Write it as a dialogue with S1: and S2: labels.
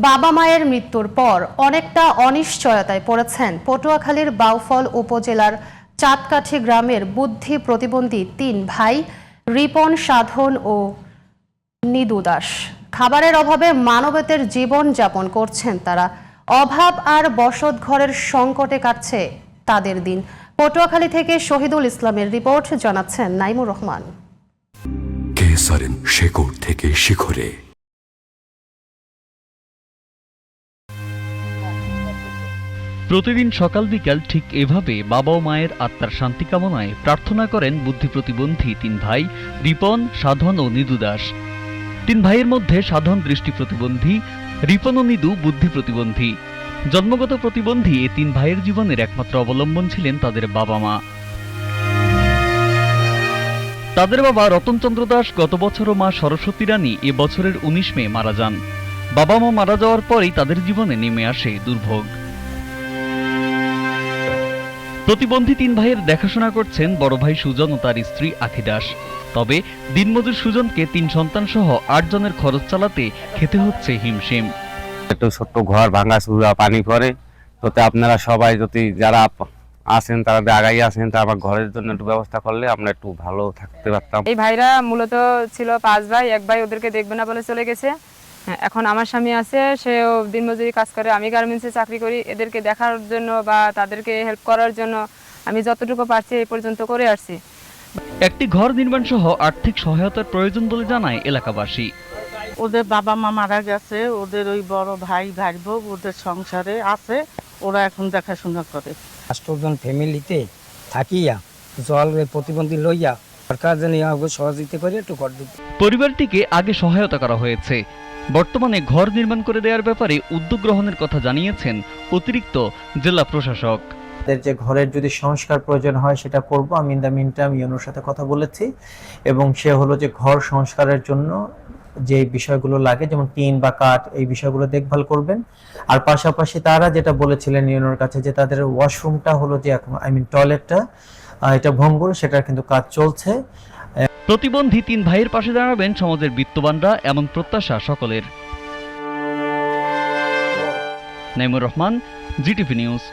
S1: বাবা মায়ের মৃত্যুর পর অনেকটা অনিশ্চয়তায় পড়েছেন পটুয়াখালীর বাউফল উপজেলার চাঁদকাঠি গ্রামের বুদ্ধি প্রতিবন্ধী ৩ ভাই রিপন, সাধন ও নিদু দাস। খাবারের অভাবে মানবেতর জীবন যাপন করছেন তারা। অভাব আর বসতঘরের সংকটে কাটছে তাদের দিন। পটুয়াখালী থেকে শহীদুল ইসলামের রিপোর্ট, জানাচ্ছেন নাইমুর রহমান।
S2: কেসারেন শেকড় থেকে শিখরে।
S3: প্রতিদিন সকাল বিকাল ঠিক এভাবে বাবা ও মায়ের আত্মার শান্তি কামনায় প্রার্থনা করেন বুদ্ধি প্রতিবন্ধী ৩ ভাই রিপন, সাধন ও নিদু দাস। ৩ ভাইয়ের মধ্যে সাধন দৃষ্টি প্রতিবন্ধী, রিপন ও নিদু বুদ্ধি প্রতিবন্ধী। জন্মগত প্রতিবন্ধী এই ৩ ভাইয়ের জীবনের একমাত্র অবলম্বন ছিলেন তাদের বাবা মা। তাদের বাবা রতনচন্দ্র দাস গত বছরও মা সরস্বতী রানী এ বছরের ১৯ মে মারা যান। বাবা মা মারা যাওয়ার পরেই তাদের জীবনে নেমে আসে দুর্ভোগ। প্রতিবন্ধী ৩ ভাইয়ের দেখাশোনা করছেন বড় ভাই সুজন ও তার স্ত্রী আখি দাস। তবে দিনমজুর সুজনকে ৩ সন্তান সহ ৮ জনের খরচ চালাতে খেতে হচ্ছে হিমশিম।
S4: একটু ছোট্ট ঘর ভাঙা চুরা পানি পড়ে, তাতে আপনারা সবাই যদি যারা আছেন তারা আগাই আছেন, তা আমার ঘরের জন্য একটু ব্যবস্থা করলে আমরা একটু ভালো থাকতে পারতাম।
S5: এই ভাইরা মূলত ছিল 5 ভাই, এক ভাই ওদেরকে দেখবে না বলে চলে গেছে। এখন আমার স্বামী আছে, সেও দিনমজুরি কাজ করে, আমি গার্মেন্টসে চাকরি করি। এদেরকে দেখার জন্য বা তাদেরকে হেল্প করার জন্য আমি যতটুকু পারছি এই পর্যন্ত করে আসছি।
S3: একটি ঘর নির্মাণ সহ আর্থিক সহায়তার প্রয়োজন বলে জানায় এলাকাবাসী।
S6: ওদের বাবা মা মারা গেছে, ওদের ওই বড় ভাই ভাই বউ ওদের সংসারে আছে, ওরা এখন দেখাশোনা করে।
S7: 8 জন ফ্যামিলিতে থাকিয়া জল প্রতিবন্ধী লইয়া সরকার যেন সহযোগিতা করে একটু ঘর দিতে।
S3: পরিবারটিকে আগে সহায়তা করা হয়েছে, বর্তমানে ঘর নির্মাণ করে দেওয়ার ব্যাপারে উদ্যোগ গ্রহণের কথা জানিয়েছেন অতিরিক্ত জেলা প্রশাসক।
S8: যে ঘরের যদি সংস্কার প্রয়োজন হয় সেটা করব। আমি ইন দ্য মিন টাইম ইউনোর সাথে কথা বলেছি এবং সে হলো যে ঘর সংস্কারের জন্য যে বিষয়গুলো লাগে, যেমন টিন বা কাঠ, এই বিষয়গুলো দেখভাল করবেন। আর পাশাপাশি তারা যেটা বলেছিলেন ইউনোর কাছে যে তাদের ওয়াশরুমটা হলো যে টয়লেটটা এটা ভঙ্গুর, সেটার কিন্তু কাজ চলছে।
S3: প্রতিবন্ধী ৩ ভাইয়ের পাশে দাঁড়াবেন সমাজের বিত্তবানরা, এমন প্রত্যাশা সকলের। Naimur Rahman, GTV news.